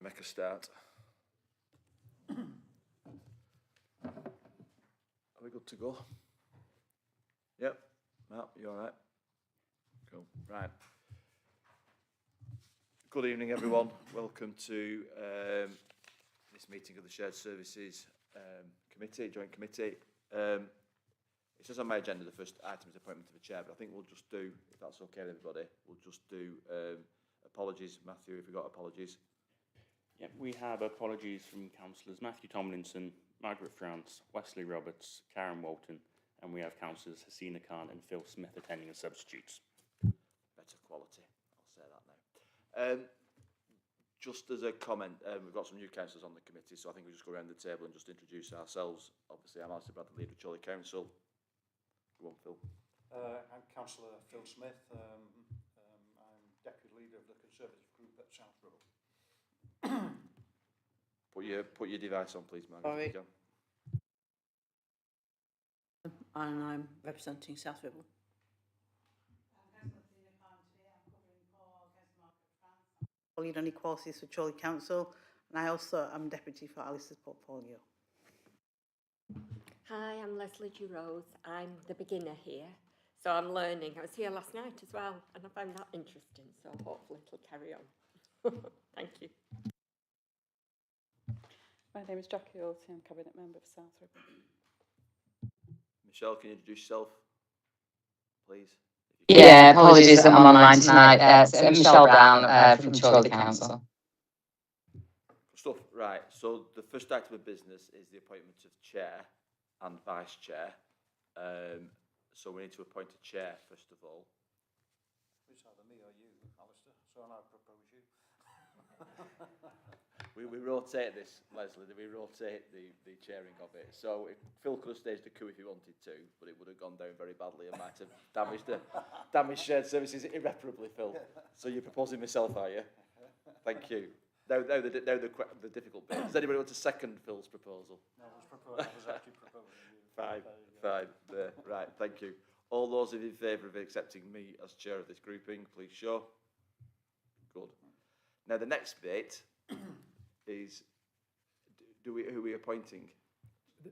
make a start. Are we good to go? Yep. Matt, you all right? Cool. Right. Good evening, everyone. Welcome to this meeting of the Shared Services Committee, Joint Committee. It says on my agenda the first item is appointment of a chair, but I think we'll just do, if that's okay with everybody, we'll just do apologies. Matthew, if you've got apologies. Yeah, we have apologies from councillors Matthew Tomlinson, Margaret France, Wesley Roberts, Karen Walton, and we have councillors Hasina Khan and Phil Smith attending as substitutes. Better quality, I'll say that now. Just as a comment, we've got some new councillors on the committee, so I think we'll just go around the table and just introduce ourselves. Obviously, I'm Alistair Bradley, leader of Chorley Council. Go on, Phil. I'm Councillor Phil Smith. I'm Deputy Leader of the Conservative Group at South Ribble. Put your device on, please, Margaret. Sorry. And I'm representing South Ribble. I lead on equalities for Chorley Council, and I also am deputy for Alice's portfolio. Hi, I'm Leslie Rose. I'm the beginner here, so I'm learning. I was here last night as well, and I found that interesting, so hopefully it'll carry on. Thank you. My name is Jackie Orty, I'm Cabinet Member for South Ribble. Michelle, can you introduce yourself, please? Yeah, apologies that I'm online tonight. Michelle Brown from Chorley Council. Stuff, right. So the first item of business is the appointment of chair and vice chair. So we need to appoint a chair, first of all. It's either me or you, Alistair, so I propose you. We rotate this, Leslie, we rotate the chairing of it. So if Phil could have staged a coup if he wanted to, but it would have gone down very badly and might have damaged shared services irreparably, Phil. So you're proposing myself, are you? Thank you. Now the difficult bit. Does anybody want to second Phil's proposal? No, I was actually proposing you. Fine. Right, thank you. All those in favour of accepting me as chair of this grouping, please show. Good. Now the next bit is, who are we appointing?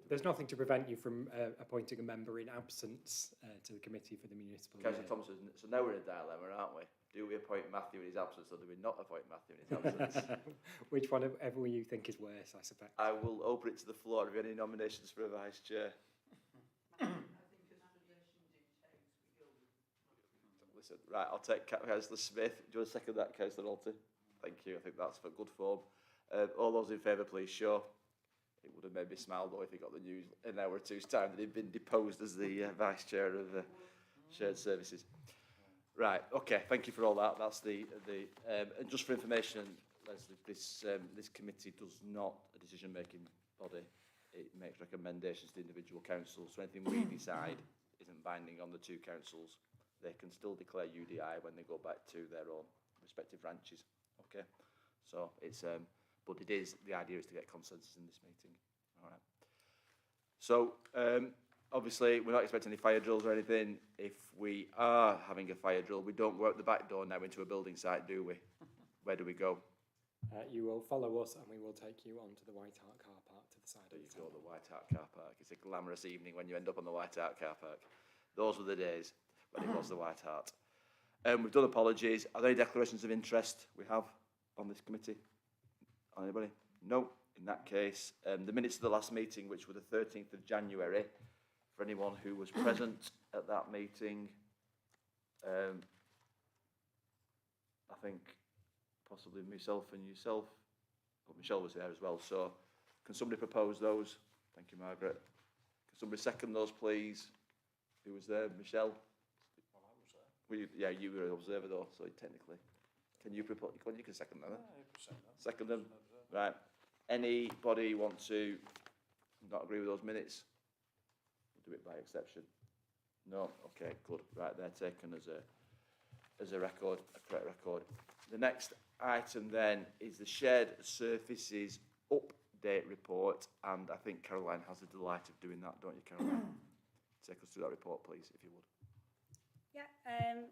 There's nothing to prevent you from appointing a member in absence to the committee for the municipal year. Councillor Thompson, so now we're in a dilemma, aren't we? Do we appoint Matthew in his absence, or do we not appoint Matthew in his absence? Which one, ever you think is worse, I suspect. I will open it to the floor. Have you any nominations for a vice chair? Listen, right, I'll take Councillor Smith. Do you want to second that, Councillor Alty? Thank you. I think that's for good form. All those in favour, please show. It would have made me smile, though, if he got the news in an hour or two's time that he'd been deposed as the vice chair of shared services. Right. Okay. Thank you for all that. That's and just for information, Leslie, this committee does not a decision-making body. It makes recommendations to individual councils. So anything we decide isn't binding on the two councils. They can still declare UDI when they go back to their own respective branches. Okay. So it's but it is, the idea is to get consensus in this meeting. All right. So obviously we're not expecting any fire drills or anything. If we are having a fire drill, we don't go out the back door now into a building site, do we? Where do we go? You will follow us and we will take you onto the White Hart car park to the side There of you the go, tunnel. the White Hart car park. It's a glamorous evening when you end up on the White Hart car park. Those were the days when it was the White Hart. We've done apologies. Are there any declarations of interest we have on this committee? Anybody? No. In that case, the minutes of the last meeting, which were the 13th of January, for anyone who was present at that meeting, I think possibly myself and yourself, but Michelle was there as well. So can somebody propose those? Thank you, Margaret. Can somebody second those, please? Who was there? Michelle? Well, I was there. Well, you were an observer though, so technically. Can you propose? You can second them. Yeah, you can second that. Second them. Right. Anybody want to not agree with those minutes? We'll do it by exception. No? Okay, good. Right, they're taken as a record, a correct record. The next item then is the shared services update report, and I think Caroline has the delight of doing that, don't you, Caroline? Take us through that report, please, if you would. Yeah,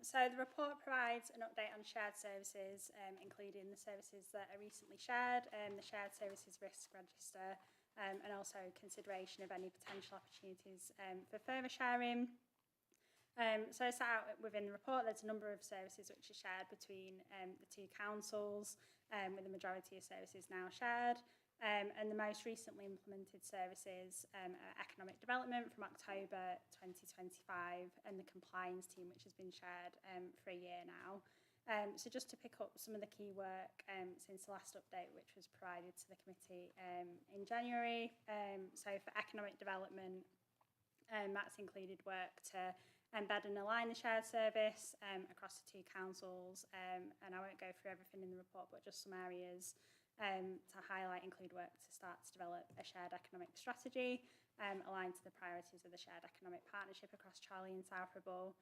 so the report provides an update on shared services, including the services that are recently shared, the shared services risk register, and also consideration of any potential opportunities for further sharing. So set out within the report, there's a number of services which are shared between the two councils, with the majority of services now shared. And the most recently implemented services are economic development from October 2025 and the compliance team, which has been shared for a year now. So just to pick up some of the key work since the last update, which was provided to the committee in January. So for economic development, that's included work to embed and align the shared service across the two councils. And I won't go through everything in the report, but just some areas to highlight include work to start to develop a shared economic strategy aligned to the priorities of the shared economic partnership across Charlie and South Ribble,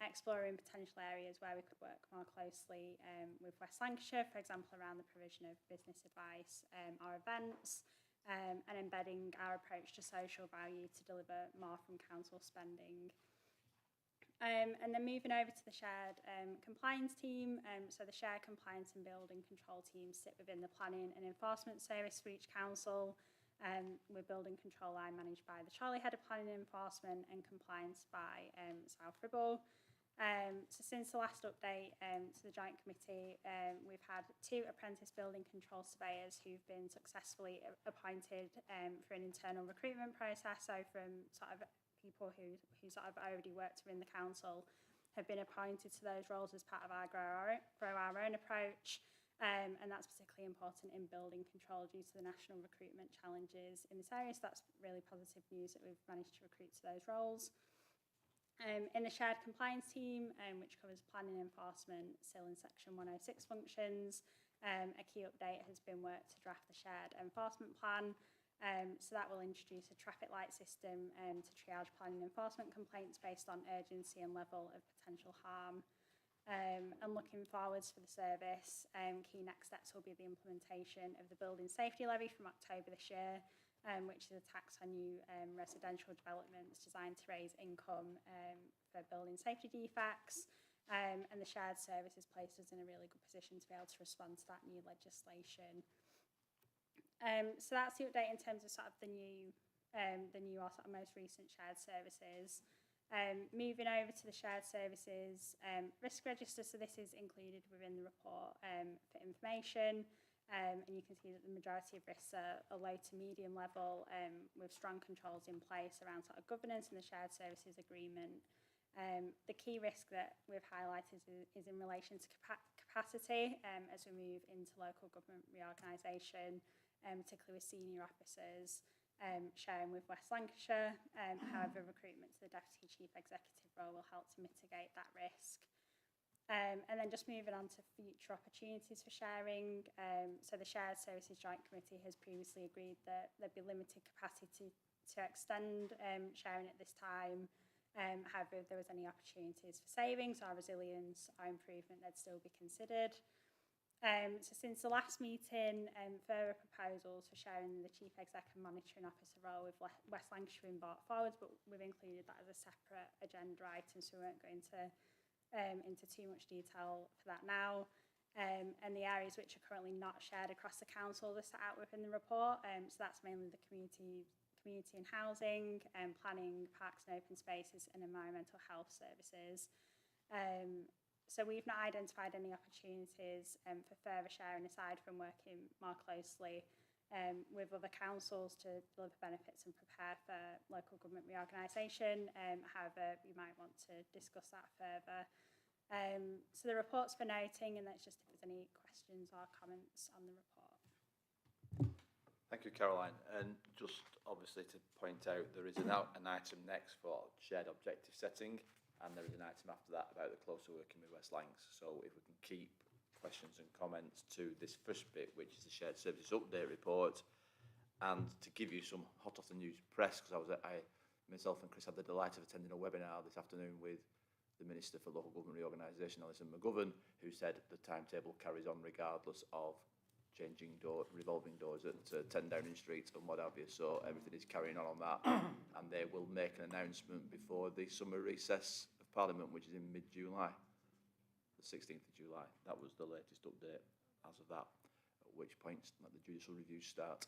exploring potential areas where we could work more closely with West Lancashire, for example, around the provision of business advice or events, and embedding our approach to social value to deliver more from council spending. And then moving over to the shared compliance team. So the shared compliance and building control teams sit within the planning and enforcement service for each council, with building control line managed by the Charlie Head of Planning and Enforcement and compliance by South Ribble. So since the last update to the Joint Committee, we've had 2 apprentice building control surveyors who've been successfully appointed for an internal recruitment process. So from sort of people who sort of already worked within the council have been appointed to those roles as part of our Grow Our Own approach. And that's particularly important in building control due to the national recruitment challenges in this area. So that's really positive news that we've managed to recruit to those roles. In the shared compliance team, which covers planning enforcement, SIL and Section 106 functions, a key update has been work to draft the shared enforcement plan. So that will introduce a traffic light system to triage planning enforcement complaints based on urgency and level of potential harm. And looking forwards for the service, key next steps will be the implementation of the building safety levy from October this year, which is a tax on new residential developments designed to raise income for building safety defects. And the shared service has placed us in a really good position to be able to respond to that new legislation. So that's the update in terms of sort of the new or sort of most recent shared services. Moving over to the shared services risk register. So this is included within the report for information. And you can see that the majority of risks are low to medium level with strong controls in place around sort of governance and the shared services agreement. The key risk that we've highlighted is in relation to capacity as we move into local government reorganisation, particularly with senior officers sharing with West Lancashire. However, recruitment to the Deputy Chief Executive role will help to mitigate that risk. And then just moving on to future opportunities for sharing. So the Shared Services Joint Committee has previously agreed that there'd be limited capacity to extend sharing at this time. However, if there was any opportunities for savings or resilience or improvement, they'd still be considered. So since the last meeting, further proposals for sharing the Chief Exec and Monitoring Officer role with West Lancashire been brought forward, but we've included that as a separate agenda item, so we won't go into too much detail for that now. And the areas which are currently not shared across the council are set out within the report. So that's mainly the community and housing, planning, parks and open spaces, and environmental health services. So we've not identified any opportunities for further sharing aside from working more closely with other councils to deliver benefits and prepare for local government reorganisation. However, we might want to discuss that further. So the report's for noting, and that's just if there's any questions or comments on the report. Thank you, Caroline. And just obviously to point out, there is an item next for shared objective setting, and there is an item after that about the closer working with West Lancs. So if we can keep questions and comments to this first bit, which is the shared services update report, and to give you some hot off the news press, because myself and Chris had the delight of attending a webinar this afternoon with the Minister for Local Government Reorganisation, Alison McGovern, who said the timetable carries on regardless of changing revolving doors at 10 Downing Street and what have you. So everything is carrying on that, and they will make an announcement before the summer recess of Parliament, which is in mid-July, the 16th of July. That was the latest update as of that, at which point let the judicial reviews start.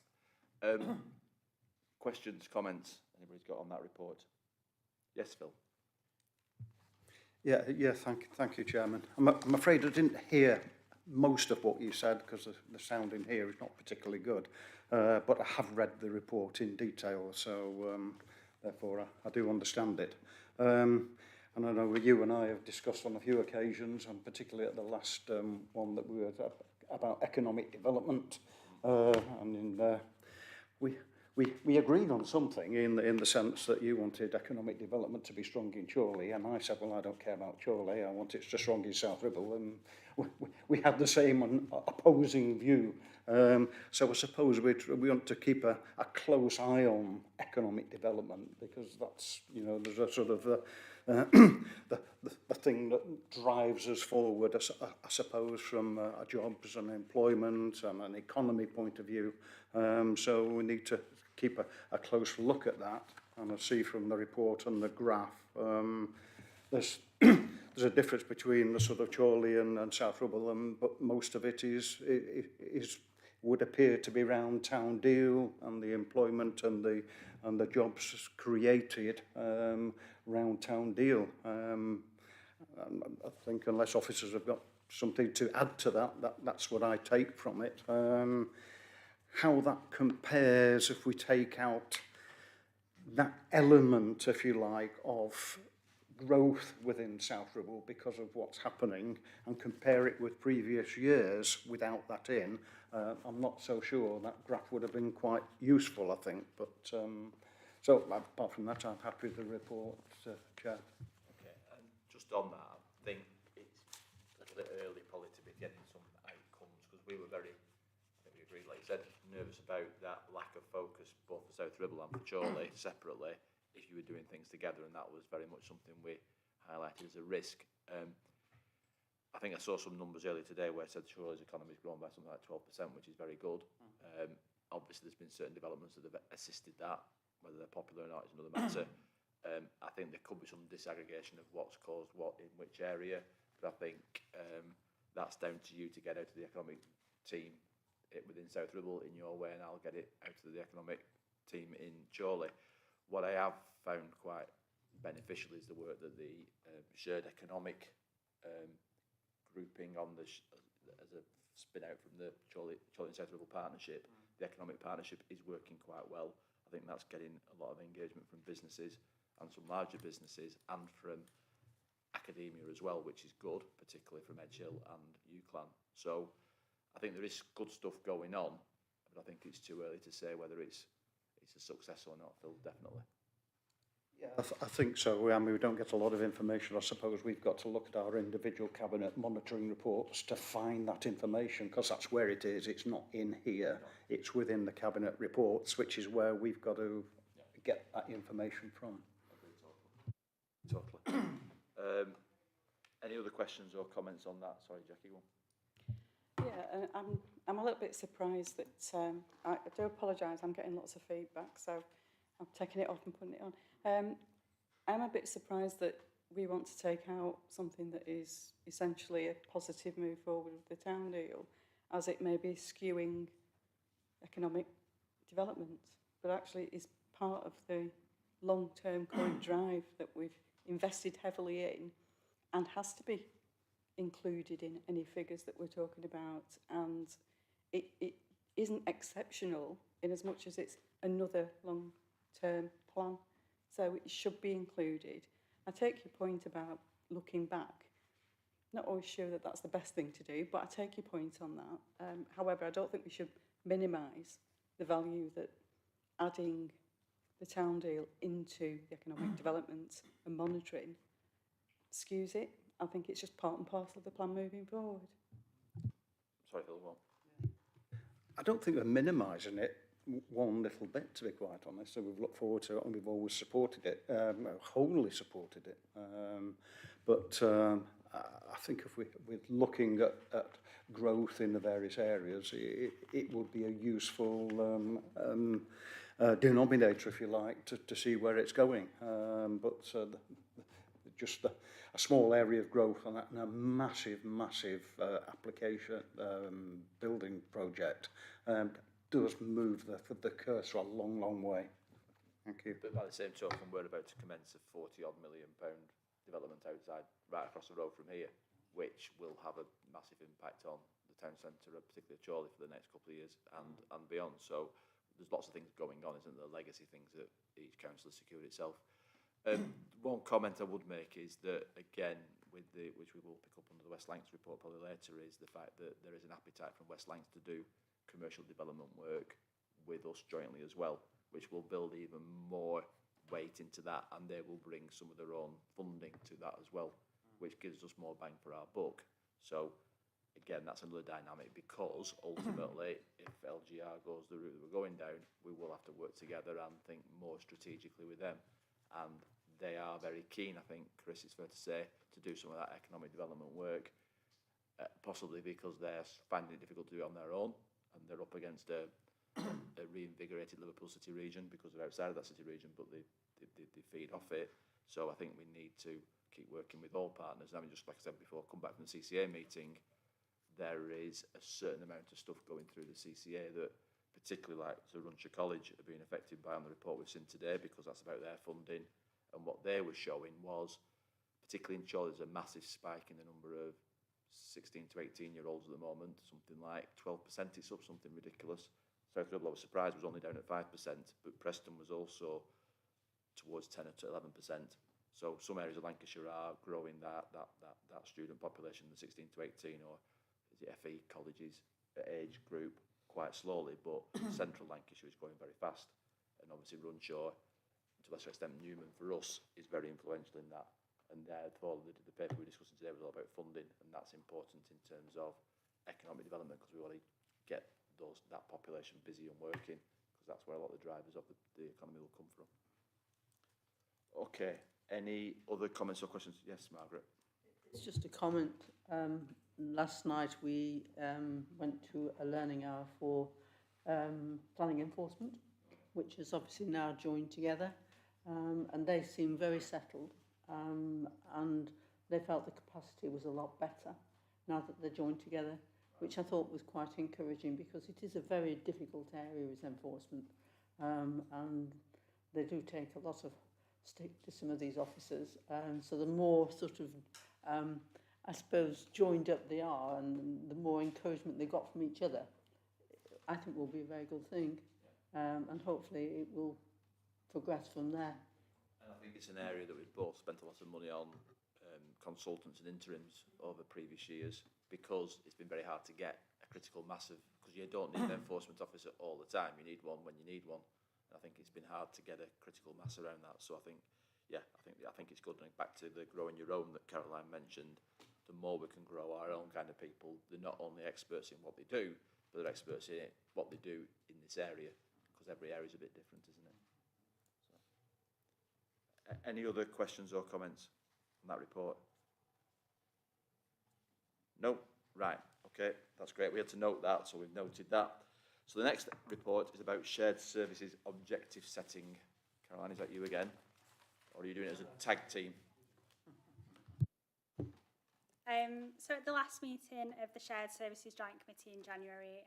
Questions, comments, anybody's got on that report? Yes, Phil? Yeah, thank you, Chairman. I'm afraid I didn't hear most of what you said because the sound in here is not particularly good, but I have read the report in detail, so therefore I do understand it. And I know you and I have discussed on a few occasions, and particularly at the last one that we were about economic development, we agreed on something in the sense that you wanted economic development to be strong in Chorley, and I said, well, I don't care about Chorley, I want it to strong in South Ribble, and we had the same opposing view. So I suppose we want to keep a close eye on economic development, because that's, you know, there's a sort of the thing that drives us forward, I suppose, from jobs and employment and an economy point of view. So we need to keep a close look at that. And I see from the report and the graph, there's a difference between the sort of Chorley and South Ribble, but most of it would appear to be around Town Deal and the employment and the jobs created around Town Deal. I think unless officers have got something to add to that's what I take from it. How that compares if we take out that element, if you like, of growth within South Ribble because of what's happening, and compare it with previous years without that in, I'm not so sure that graph would have been quite useful, I think. But so apart from that, I'm happy with the report, Chair. Okay, and just on that, I think it's a little bit early probably to be getting some outcomes, because we were very, I think we agreed, like you said, nervous about that lack of focus both for South Ribble and for Chorley separately if you were doing things together, and that was very much something we highlighted as a risk. I think I saw some numbers earlier today where it said Chorley's economy has grown by something like 12%, which is very good. Obviously there's been certain developments that have assisted that, whether they're popular or not is another matter. I think there could be some disaggregation of what's caused what in which area, but I think that's down to you to get out to the economic team within South Ribble in your way, and I'll get it out to the economic team in Chorley. What I have found quite beneficial is the work that the shared economic grouping on as a spin out from the Chorley and South Ribble partnership, the economic partnership is working quite well. I think that's getting a lot of engagement from businesses and some larger businesses and from academia as well, which is good, particularly from Edgehill and UCLan. So I think there is good stuff going on, but I think it's too early to say whether it's a success or not, Phil, definitely. Yeah, I think so. I mean, we don't get a lot of information. I suppose we've got to look at our individual cabinet monitoring reports to find that information, because that's where it is. It's not in here. It's within the cabinet reports, which is where we've got to get that information from. Totally. Any other questions or comments on that? Sorry, Jackie, go on. Yeah, I'm a little bit surprised that I do apologise. I'm getting lots of feedback, so I'm taking it off and putting it on. I'm a bit surprised that we want to take out something that is essentially a positive move forward with the Town Deal, as it may be skewing economic development, but actually is part of the long-term current drive that we've invested heavily in and has to be included in any figures that we're talking about. And it isn't exceptional in as much as it's another long-term plan. So it should be included. I take your point about looking back. Not always sure that that's the best thing to do, but I take your point on that. However, I don't think we should minimise the value that adding the Town Deal into the economic development and monitoring skews it. I think it's just part and parcel of the plan moving forward. Sorry, Phil, go on. I don't think we're minimising it one little bit, to be quite honest. So we've looked forward to it and we've always supported it, wholly supported it. But I think if we're looking at growth in the various areas, it would be a useful denominator, if you like, to see where it's going. But the just a small area of growth and a massive, massive application building project does move the cursor a long, long way. Thank you. But by the same token, we're about to commence a £40-odd million development outside, right across the road from here, which will have a massive impact on the town centre, particularly Chorley, for the next couple of years and beyond. So there's lots of things going on, isn't there? Legacy things that each council has secured itself. One comment I would make is that, again, which we will pick up under the West Lancs report probably later, is the fact that there is an appetite from West Lancs to do commercial development work with us jointly as well, which will build even more weight into that, and they will bring some of their own funding to that as well, which gives us more bang for our buck. So again, that's another dynamic, because ultimately, if LGR goes the route that we're going down, we will have to work together and think more strategically with them. And they are very keen, I think, Chris, it's fair to say, to do some of that economic development work, possibly because they're finding it difficult to do it on their own, and they're up against a reinvigorated Liverpool City region, because they're outside of that city region, but they feed off it. So I think we need to keep working with all partners. I mean, just like I said before, come back from the CCA meeting, there is a certain amount of stuff going through the CCA that, particularly like Runshire College, are being affected by on the report we've seen today, because that's about their funding. And what they were showing was, particularly in Chorley, there's a massive spike in the number of 16 to 18-year-olds at the moment, something like 12%, it's up, something ridiculous. South Ribble, I was surprised, was only down at 5%, but Preston was also towards 10 to 11%. So some areas of Lancashire are growing that student population, the 16 to 18, or the FE colleges age group, quite slowly, but central Lancashire is growing very fast. And obviously Runshire, to a lesser extent Newman, for us, is very influential in that. And therefore the paper we're discussing today was all about funding, and that's important in terms of economic development, because we want to get that population busy and working, because that's where a lot of the drivers of the economy will come from. Okay, any other comments or questions? Yes, Margaret. It's just a comment. Last night we went to a learning hour for planning enforcement, which is obviously now joined together, and they seem very settled, and they felt the capacity was a lot better now that they're joined together, which I thought was quite encouraging, because it is a very difficult area with enforcement, and they do take a lot of stick to some of these officers, so the more sort of I suppose joined up they are, and the more encouragement they got from each other, I think will be a very good thing, and hopefully it will progress from there. And I think it's an area that we've both spent a lot of money on, consultants and interims over previous years, because it's been very hard to get a critical mass of, because you don't need an enforcement officer all the time, you need one when you need one. And I think it's been hard to get a critical mass around that. So I think, yeah, I think it's good. And back to the growing your own that Caroline mentioned, the more we can grow our own kind of people, they're not only experts in what they do, but they're experts in what they do in this area, because every area is a bit different, isn't it? So, any other questions or comments on that report? No? Right, okay, that's great. We had to note that, so we've noted that. So the next report is about shared services objective setting. Caroline, is that you again? Or are you doing it as a tag team? So at the last meeting of the Shared Services Joint Committee in January,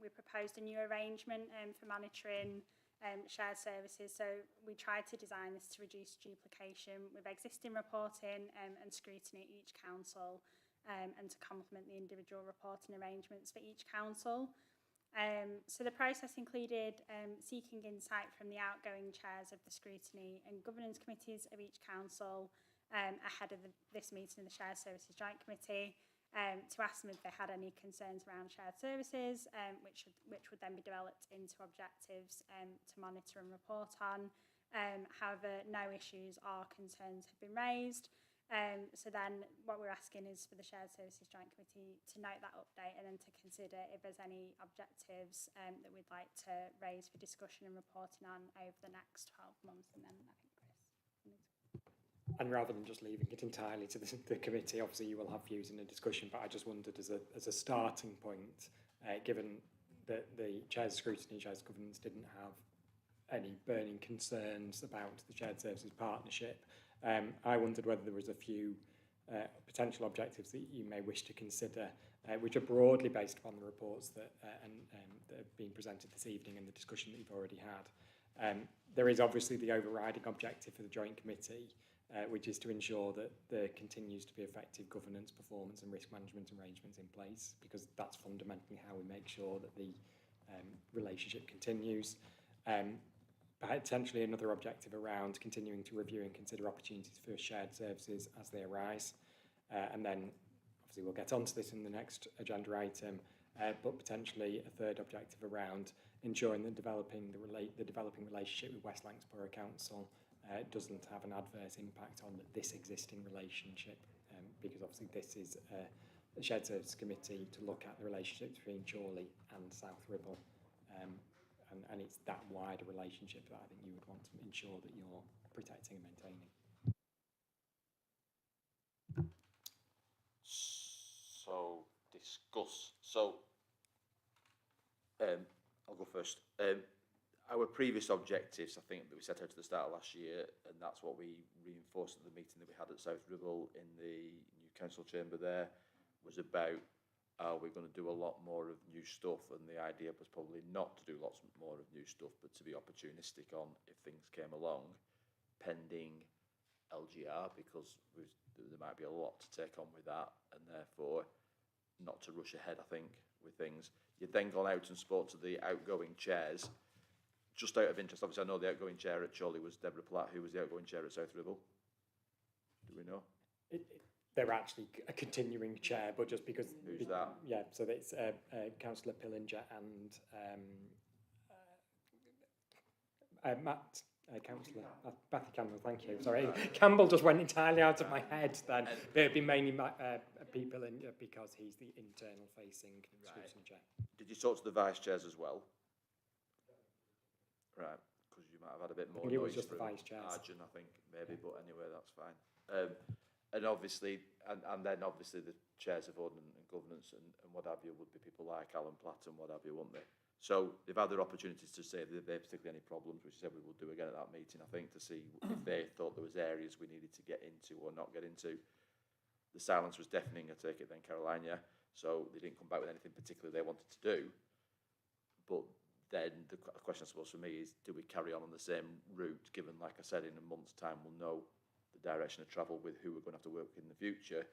we proposed a new arrangement for monitoring shared services. So we tried to design this to reduce duplication with existing reporting and scrutiny at each council, and to complement the individual reporting arrangements for each council. So the process included seeking insight from the outgoing chairs of the scrutiny and governance committees of each council ahead of this meeting of the Shared Services Joint Committee, to ask them if they had any concerns around shared services, which would then be developed into objectives to monitor and report on. However, no issues or concerns have been raised. So then what we're asking is for the Shared Services Joint Committee to note that update, and then to consider if there's any objectives that we'd like to raise for discussion and reporting on over the next 12 months. And then I think Chris. And rather than just leaving it entirely to the committee, obviously you will have views in the discussion, but I just wondered as a starting point, given that the Chairs Scrutiny and Chairs Governance didn't have any burning concerns about the Shared Services Partnership, I wondered whether there was a few potential objectives that you may wish to consider, which are broadly based upon the reports that that have been presented this evening and the discussion that you've already had. There is obviously the overriding objective for the Joint Committee, which is to ensure that there continues to be effective governance, performance and risk management arrangements in place, because that's fundamentally how we make sure that the relationship continues. Potentially another objective around continuing to review and consider opportunities for shared services as they arise. And then obviously we'll get onto this in the next agenda item, but potentially a third objective around ensuring that the developing relationship with West Lancs Borough Council doesn't have an adverse impact on this existing relationship, because obviously this is a shared services committee to look at the relationship between Chorley and South Ribble, and it's that wider relationship that I think you would want to ensure that you're protecting and maintaining. So discuss. I'll go first. Our previous objectives, I think, that we set out at the start of last year, and that's what we reinforced at the meeting that we had at South Ribble in the new council chamber there, was about we're going to do a lot more of new stuff, and the idea was probably not to do lots more of new stuff, but to be opportunistic on if things came along, pending LGR, because there might be a lot to take on with that, and therefore not to rush ahead, I think, with things. You'd then gone out and spoke to the outgoing chairs. Just out of interest, obviously I know the outgoing chair at Chorley was Deborah Platt. Who was the outgoing chair at South Ribble? Do we know? They're actually a continuing chair, but just because... Who's that? Yeah, so it's Councillor Pillinger and Matt, Councillor Bathy Campbell, thank you. Sorry, Campbell just went entirely out of my head then. But it'd be mainly people because he's the internal facing scrutiny chair. Did you talk to the vice chairs as well? Right, because you might have had a bit more I think it was noise just the vice chairs. margin, I think, maybe, but anyway, that's fine. And obviously, and then obviously the chairs of ordnance and governance and what have you would be people like Alan Platt and what have you, wouldn't they? So they've had their opportunities to say that they've particularly any problems, which is said we will do again at that meeting, I think, to see if they thought there was areas we needed to get into or not get into. The silence was deafening, I take it then, Caroline, yeah? So they didn't come back with anything particular they wanted to do. But then the question, I suppose, for me is, do we carry on the same route, given, like I said, in a month's time we'll know the direction of travel with who we're going to have to work with in the future,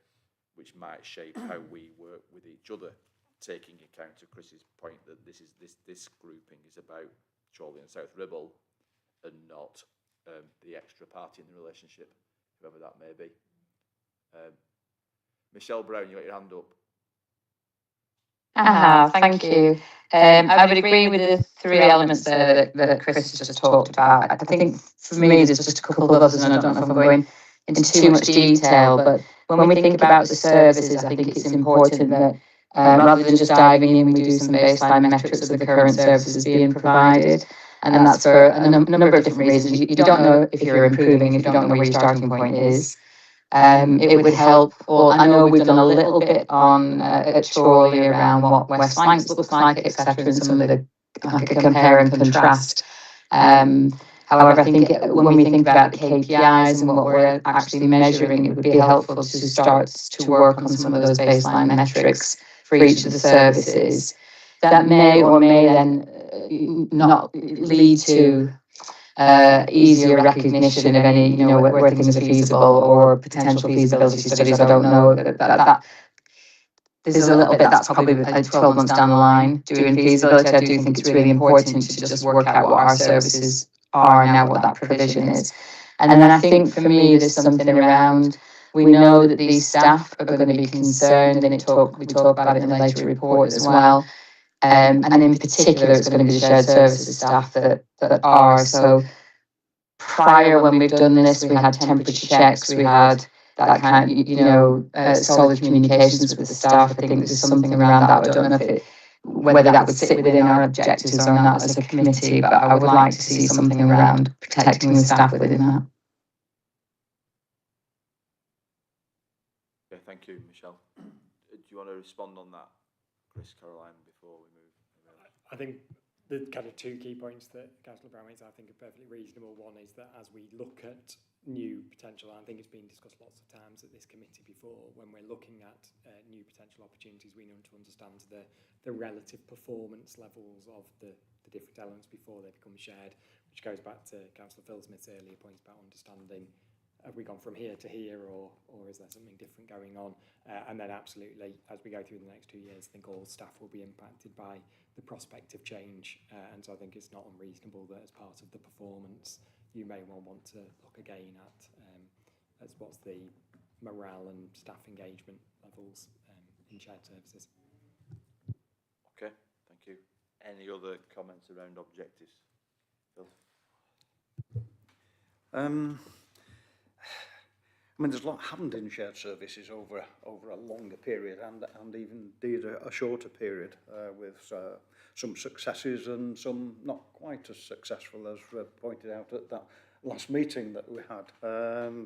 which might shape how we work with each other, taking account of Chris's point that this grouping is about Chorley and South Ribble and not the extra party in the relationship, whoever that may be. Michelle Brown, you got your hand up. Thank you. I would agree with the three elements there that Chris has just talked about. I think for me there's just a couple of others, and I don't know if I'm going into too much detail, but when we think about the services, I think it's important that rather than just diving in, we do some baseline metrics of the current services being provided. And that's for a number of different reasons. You don't know if you're improving if you don't know where your starting point is. It would help, or I know we've done a little bit on at Chorley around what West Lancs looks like, etc., and some of the compare and contrast. However, I think when we think about the KPIs and what we're actually measuring, it would be helpful to start to work on some of those baseline metrics for each of the services. That may or may then not lead to easier recognition of any, where things are feasible or potential feasibility studies. I don't know that there's a little bit that's probably 12 months down the line doing feasibility. I do think it's really important to just work out what our services are now, what that provision is. And then I think for me there's something around, we know that these staff are going to be concerned, and we talk about it in the later report as well. And in particular, it's going to be the shared services staff that are. So prior, when we've done this, we had temperature checks, we had that kind of, solid communications with the staff. I think there's something around that. I don't know whether that would sit within our objectives or not as a committee, but I would like to see something around protecting the staff within that. Okay, thank you, Michelle. Do you want to respond on that, Chris, Caroline, before we move? I think the kind of two key points that Councillor Brown makes, I think, are perfectly reasonable. One is that as we look at new potential. I think it's been discussed lots of times at this committee before. When we're looking at new potential opportunities, we need to understand the relative performance levels of the different elements before they become shared, which goes back to Councillor Phil Smith's earlier points about understanding, have we gone from here to here, or is there something different going on? And then absolutely, as we go through the next 2 years, I think all staff will be impacted by the prospect of change. And so I think it's not unreasonable that as part of the performance, you may well want to look again at what's the morale and staff engagement levels in shared services. Okay, thank you. Any other comments around objectives? Phil? I mean, there's a lot happened in shared services over a longer period and even indeed a shorter period with some successes and some not quite as successful as pointed out at that last meeting that we had.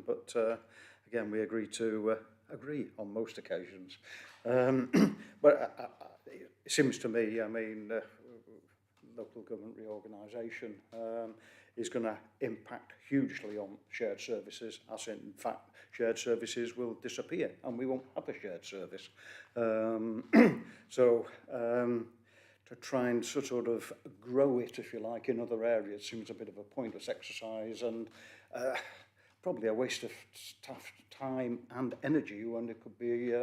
But again, we agree to agree on most occasions. But it seems to me, I mean, local government reorganisation is going to impact hugely on shared services, as in fact shared services will disappear and we won't have a shared service. To try and sort of grow it, if you like, in other areas seems a bit of a pointless exercise and probably a waste of staff time and energy when it could be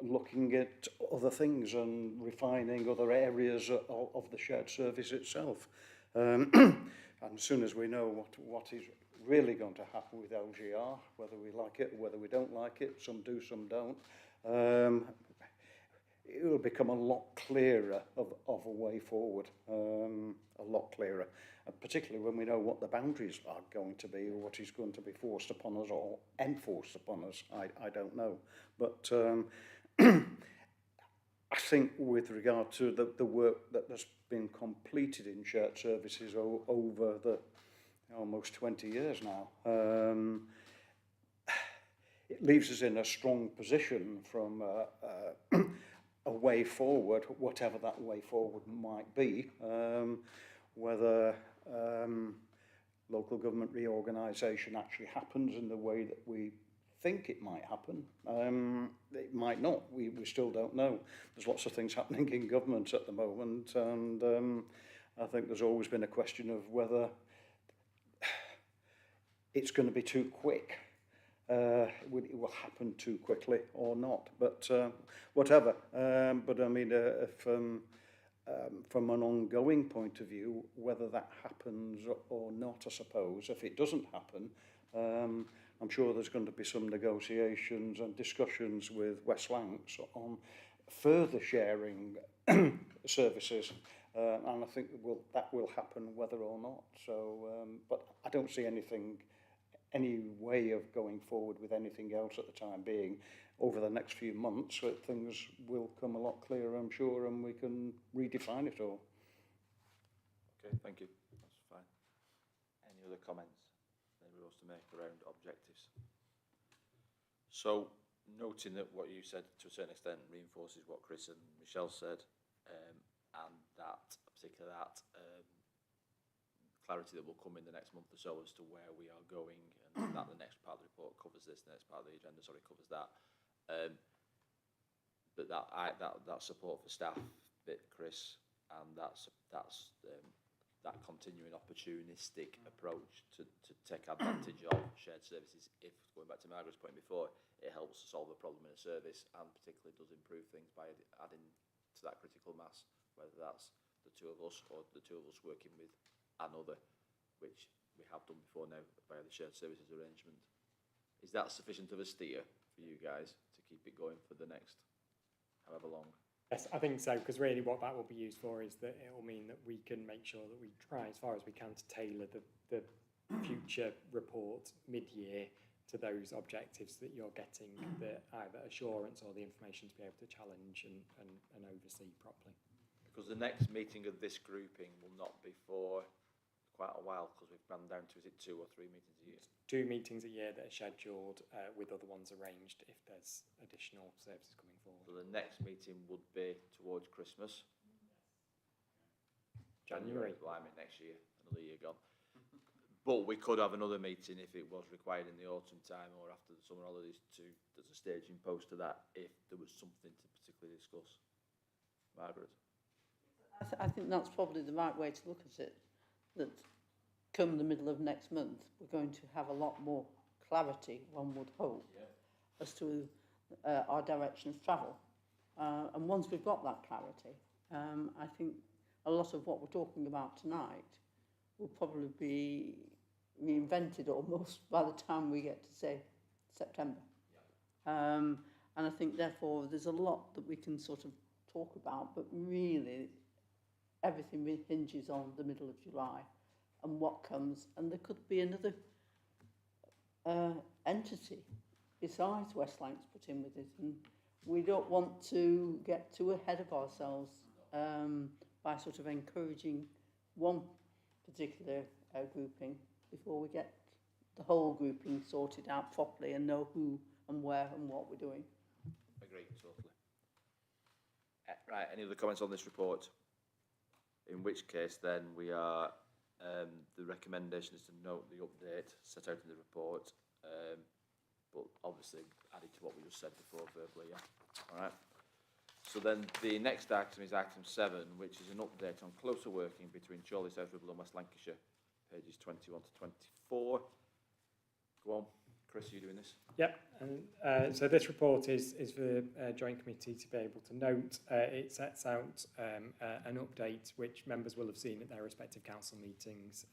looking at other things and refining other areas of the shared service itself. And as soon as we know what is really going to happen with LGR, whether we like it or whether we don't like it, some do, some don't, it will become a lot clearer of a way forward, a lot clearer, and particularly when we know what the boundaries are going to be or what is going to be forced upon us or enforced upon us. I don't know. But I think with regard to the work that has been completed in shared services over the almost 20 years now, it leaves us in a strong position from a way forward, whatever that way forward might be, whether local government reorganisation actually happens in the way that we think it might happen. It might not. We still don't know. There's lots of things happening in government at the moment, and I think there's always been a question of whether it's going to be too quick. It will happen too quickly or not, but whatever. But I mean, from an ongoing point of view, whether that happens or not, I suppose, if it doesn't happen, I'm sure there's going to be some negotiations and discussions with West Lancs on further sharing services, and I think that will happen whether or not. So, but I don't see any way of going forward with anything else at the time being. Over the next few months, things will come a lot clearer, I'm sure, and we can redefine it all. Okay, thank you. That's fine. Any other comments anybody wants to make around objectives? So, noting that what you said to a certain extent reinforces what Chris and Michelle said, and that, particularly that clarity that will come in the next month or so as to where we are going, and that the next part of the report covers this, the next part of the agenda, covers that. But that support for staff bit, Chris, and that continuing opportunistic approach to take advantage of shared services, if, going back to Margaret's point before, it helps to solve a problem in a service and particularly does improve things by adding to that critical mass, whether that's the two of us or the two of us working with another, which we have done before now via the shared services arrangement. Is that sufficient of a steer for you guys to keep it going for the next however long? Yes, I think so, because really what that will be used for is that it will mean that we can make sure that we try as far as we can to tailor the future report mid-year to those objectives that you're getting, the either assurance or the information to be able to challenge and oversee properly. Because the next meeting of this grouping will not be for quite a while, because we've gone down to, is it 2 or 3 meetings a year? 2 meetings a year that are scheduled with other ones arranged if there's additional services coming forward. So the next meeting would be towards Christmas. January. Blimey, next year, another year gone. But we could have another meeting if it was required in the autumn time or after the summer holidays there's a staging post to that if there was something to particularly discuss. Margaret? I think that's probably the right way to look at it, that come the middle of next month, we're going to have a lot more clarity, one would hope, as to our direction of travel. And once we've got that clarity, I think a lot of what we're talking about tonight will probably be reinvented almost by the time we get to, say, September. And I think, therefore, there's a lot that we can sort of talk about, but really everything hinges on the middle of July and what comes. And there could be another entity besides West Lancs put in with it. And we don't want to get too ahead of ourselves by sort of encouraging one particular grouping before we get the whole grouping sorted out properly and know who and where and what we're doing. Agree, totally. Right, any other comments on this report? In which case then we are, the recommendation is to note the update set out in the report, but obviously added to what we just said before verbally, yeah. All right. So then the next item is item 7, which is an update on closer working between Chorley, South Ribble and West Lancashire, pages 21 to 24. Go on, Chris, are you doing this? Yep, and so this report is for the Joint Committee to be able to note. It sets out an update which members will have seen at their respective council meetings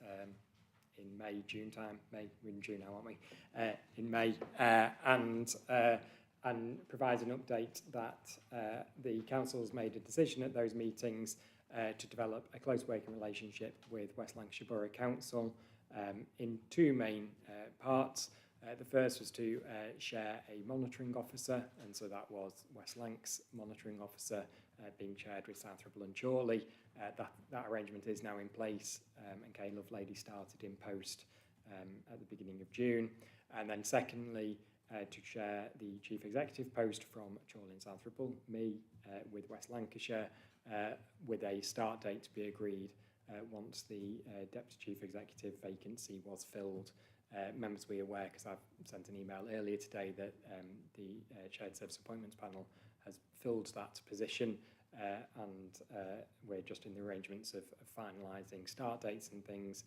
in May, June time. We're in June now, aren't we? In May, and provides an update that the council's made a decision at those meetings to develop a close working relationship with West Lancashire Borough Council in two main parts. The first was to share a monitoring officer, and so that was West Lancs monitoring officer being chaired with South Ribble and Chorley. That arrangement is now in place, and Kay Lovelady started in post at the beginning of June. And then secondly, to share the chief executive post from Chorley and South Ribble, me, with West Lancashire, with a start date to be agreed once the deputy chief executive vacancy was filled. Members will be aware, because I've sent an email earlier today, that the Shared Service Appointments Panel has filled that position, and we're just in the arrangements of finalising start dates and things.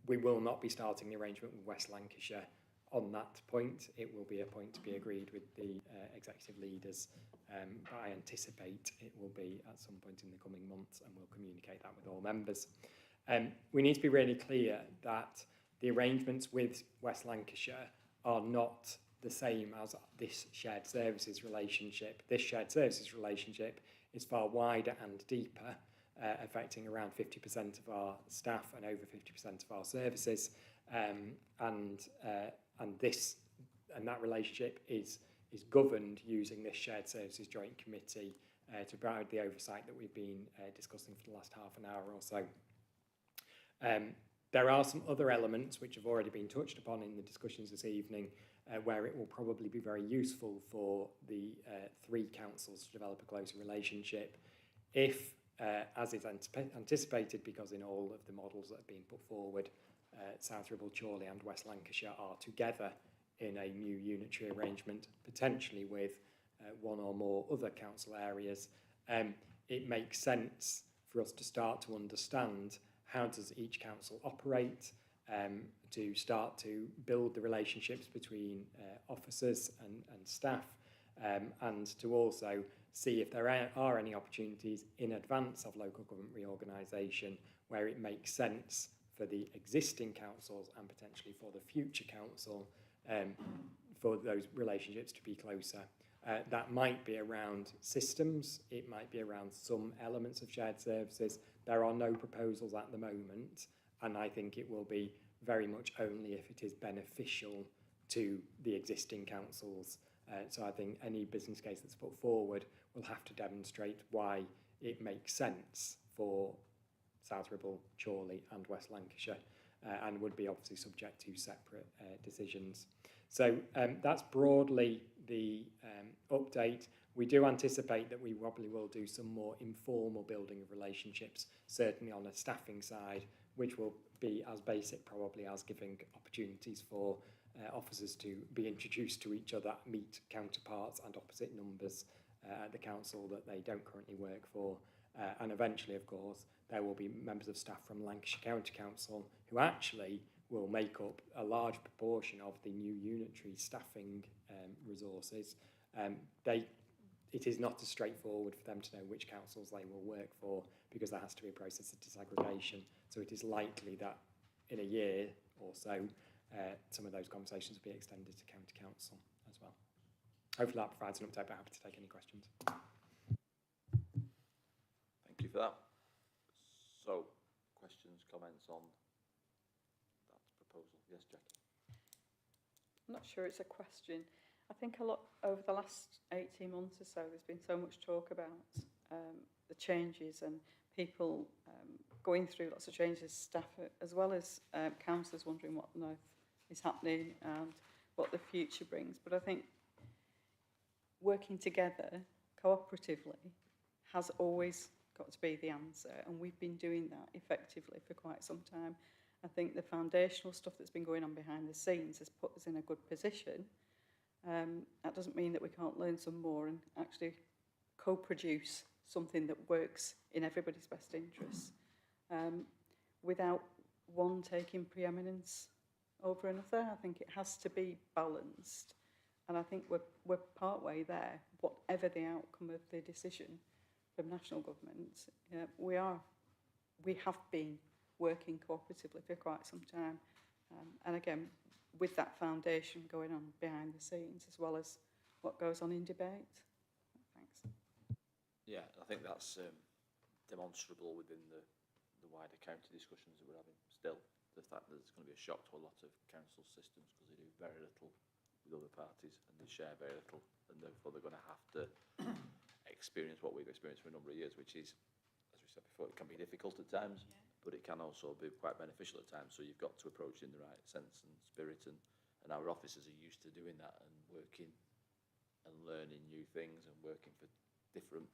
We will not be starting the arrangement with West Lancashire on that point. It will be a point to be agreed with the executive leaders, but I anticipate it will be at some point in the coming months, and we'll communicate that with all members. We need to be really clear that the arrangements with West Lancashire are not the same as this shared services relationship. This shared services relationship is far wider and deeper, affecting around 50% of our staff and over 50% of our services. And that relationship is governed using this Shared Services Joint Committee to provide the oversight that we've been discussing for the last half an hour or so. There are some other elements which have already been touched upon in the discussions this evening, where it will probably be very useful for the three councils to develop a closer relationship if, as is anticipated, because in all of the models that have been put forward, South Ribble, Chorley and West Lancashire are together in a new unitary arrangement, potentially with one or more other council areas. It makes sense for us to start to understand how does each council operate, to start to build the relationships between officers and staff, and to also see if there are any opportunities in advance of local government reorganisation where it makes sense for the existing councils and potentially for the future council for those relationships to be closer. That might be around systems, it might be around some elements of shared services. There are no proposals at the moment, and I think it will be very much only if it is beneficial to the existing councils. So I think any business case that's put forward will have to demonstrate why it makes sense for South Ribble, Chorley and West Lancashire, and would be obviously subject to separate decisions. So that's broadly the update. We do anticipate that we probably will do some more informal building of relationships, certainly on a staffing side, which will be as basic probably as giving opportunities for officers to be introduced to each other, meet counterparts and opposite numbers at the council that they don't currently work for. And eventually, of course, there will be members of staff from Lancashire County Council who actually will make up a large proportion of the new unitary staffing resources. It is not as straightforward for them to know which councils they will work for because there has to be a process of disaggregation. So it is likely that in a year or so, some of those conversations will be extended to county council as well. Hopefully that provides an update, but happy to take any questions. Thank you for that. So, questions, comments on that proposal? Yes, Jackie. I'm not sure it's a question. I think a lot over the last 18 months or so, there's been so much talk about the changes and people going through lots of changes, staff as well as councillors wondering what on earth is happening and what the future brings. But I think working together cooperatively has always got to be the answer, and we've been doing that effectively for quite some time. I think the foundational stuff that's been going on behind the scenes has put us in a good position. That doesn't mean that we can't learn some more and actually co-produce something that works in everybody's best interests without one taking preeminence over another. I think it has to be balanced, and I think we're part way there. Whatever the outcome of the decision from national government, we have been working cooperatively for quite some time, and again with that foundation going on behind the scenes as well as what goes on in debate. Thanks. Yeah, I think that's demonstrable within the wider county discussions that we're having still. The fact that it's going to be a shock to a lot of council systems because they do very little with other parties and they share very little, and therefore they're going to have to experience what we've experienced for a number of years, which is, as we said before, it can be difficult at times, but it can also be quite beneficial at times. So you've got to approach it in the right sense and spirit, and our officers are used to doing that and working and learning new things and working for different,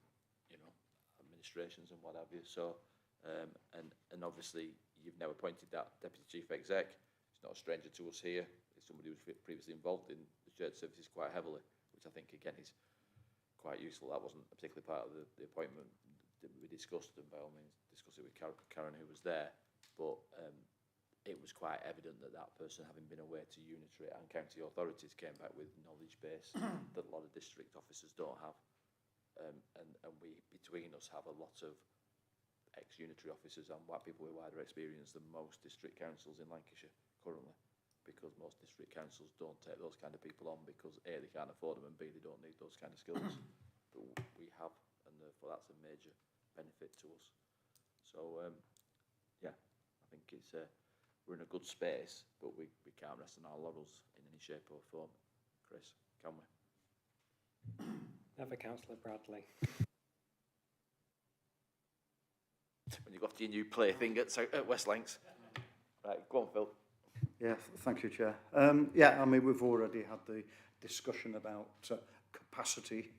administrations and what have you. So, and obviously you've now appointed that Deputy Chief Exec. It's not a stranger to us here. It's somebody who was previously involved in the shared services quite heavily, which I think again is quite useful. That wasn't a particularly part of the appointment that we discussed, and by all means discuss it with Karen who was there, but it was quite evident that that person, having been away to unitary and county authorities, came back with knowledge base that a lot of district officers don't have, and we between us have a lot of ex-unitary officers and people with wider experience than most district councils in Lancashire currently, because most district councils don't take those kind of people on because A, they can't afford them, and B, they don't need those kind of skills. But we have, and therefore that's a major benefit to us. So yeah, I think it's we're in a good space, but we can't rest on our laurels in any shape or form. Chris, can we? Never, Councillor Bradley. When you go after your new plaything at West Lancs. Right, go on, Phil. Yeah, thank you, Chair. Yeah, I mean, we've already had the discussion about capacity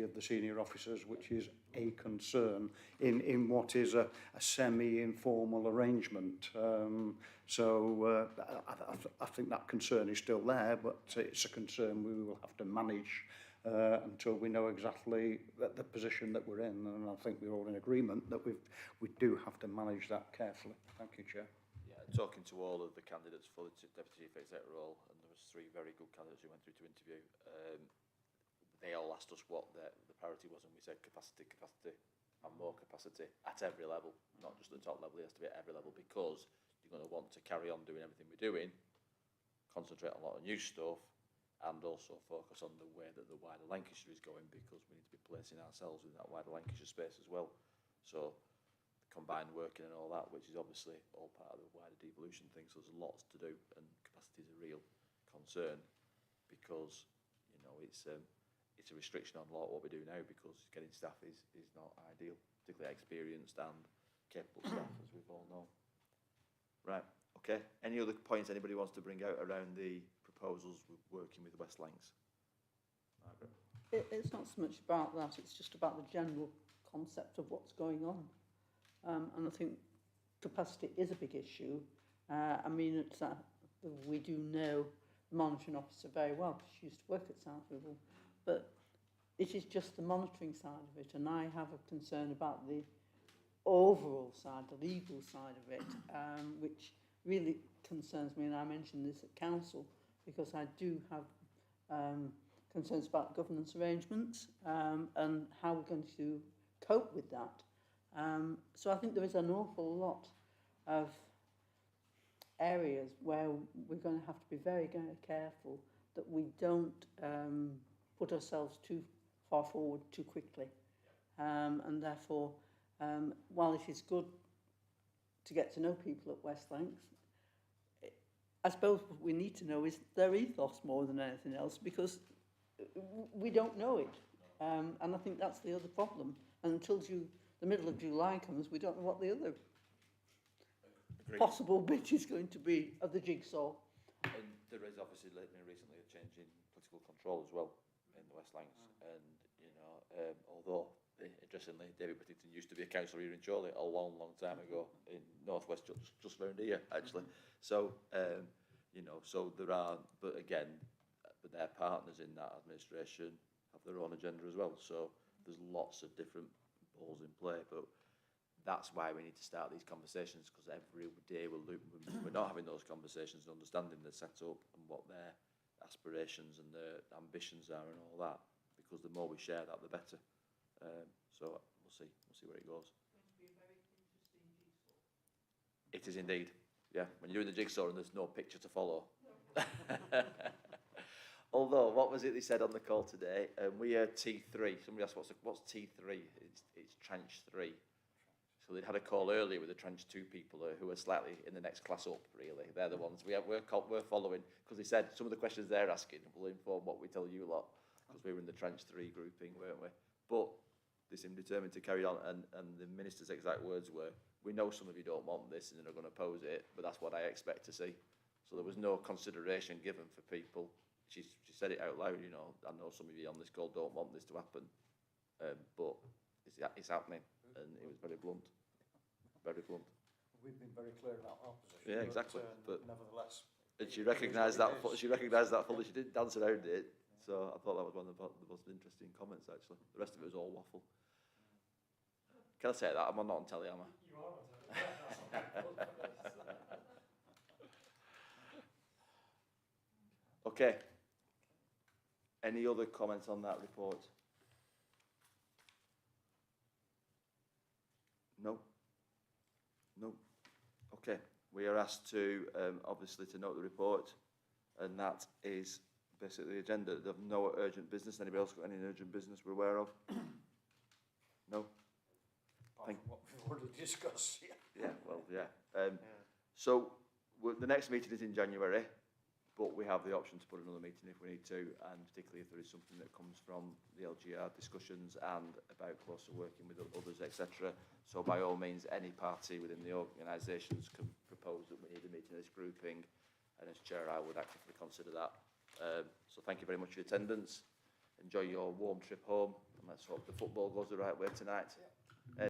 of the senior officers, which is a concern in what is a semi-informal arrangement. So I think that concern is still there, but it's a concern we will have to manage until we know exactly the position that we're in. And I think we're all in agreement that we do have to manage that carefully. Thank you, Chair. Talking to all of the candidates for the Deputy Chief Exec role, and there was 3 very good candidates who went through to interview, they all asked us what the priority was, and we said capacity, and more capacity at every level, not just at the top level. It has to be at every level, because you're going to want to carry on doing everything we're doing, concentrate on a lot of new stuff, and also focus on the way that the wider Lancashire is going, because we need to be placing ourselves in that wider Lancashire space as well. So combined working and all that, which is obviously all part of the wider devolution thing. So there's lots to do, and capacity is a real concern, because it's a restriction on a lot of what we do now, because getting staff is not ideal, particularly experienced and capable staff, as we've all known. Right, okay. Any other points anybody wants to bring out around the proposals with working with West Lancs? Margaret? It's not so much about that, it's just about the general concept of what's going on. And I think capacity is a big issue. I mean, we do know the monitoring officer very well, because she used to work at South Ribble, but it is just the monitoring side of it, and I have a concern about the overall side, the legal side of it, which really concerns me, and I mentioned this at council, because I do have concerns about governance arrangements and how we're going to cope with that. So I think there is an awful lot of areas where we're going to have to be very, very careful that we don't put ourselves too far forward too quickly. And therefore, while it is good to get to know people at West Lancs, I suppose what we need to know is their ethos more than anything else, because we don't know it. And I think that's the other problem. And until the middle of July comes, we don't know what the other possible bit is going to be of the jigsaw. And there is obviously recently a change in political control as well in the West Lancs. And, you know, although, interestingly, David Whittington used to be a councillor here in Chorley a long, long time ago in Northwest, just around here, actually. So, you know, so there are, but again, but their partners in that administration have their own agenda as well. So there's lots of different balls in play, but that's why we need to start these conversations, because every day we're not having those conversations and understanding the setup and what their aspirations and their ambitions are and all that, because the more we share that, the better. So we'll see where it goes. It is indeed, yeah. When you're doing the jigsaw and there's no picture to follow. Although, what was it they said on the call today? We heard T3. Somebody asked, what's T3? It's tranche 3. So they'd had a call earlier with the tranche 2 people who are slightly in the next class up, really. They're the ones we're following, because they said some of the questions they're asking will inform what we tell you lot, because we were in the tranche 3 grouping, weren't we? But they seemed determined to carry on, and the minister's exact words were, we know some of you don't want this and are going to oppose it, but that's what I expect to see. So there was no consideration given for people. She said it out loud, you know, I know some of you on this call don't want this to happen, but it's happening, and it was very blunt. Very blunt. We've been very clear about our position. Yeah, exactly. But nevertheless, and she recognised that. She recognised that fully. She didn't dance around it. So I thought that was one of the most interesting comments. Actually, the rest of it was all waffle. Can I say that? I'm not on telly, am I? You are on telly. Okay. Any other comments on that report? No. No. Okay. We are asked to, obviously, to note the report, and that is basically the agenda. There's no urgent business. Anybody else got any urgent business we're aware of? No? apart from what we've already discussed. Yeah, well, yeah. So the next meeting is in January, but we have the option to put another meeting if we need to, and particularly if there is something that comes from the LGR discussions and about closer working with others, etc. So by all means, any party within the organisations can propose that we need a meeting of this grouping, and as chair, I would actively consider that. So thank you very much for your attendance. Enjoy your warm trip home, and let's hope the football goes the right way tonight.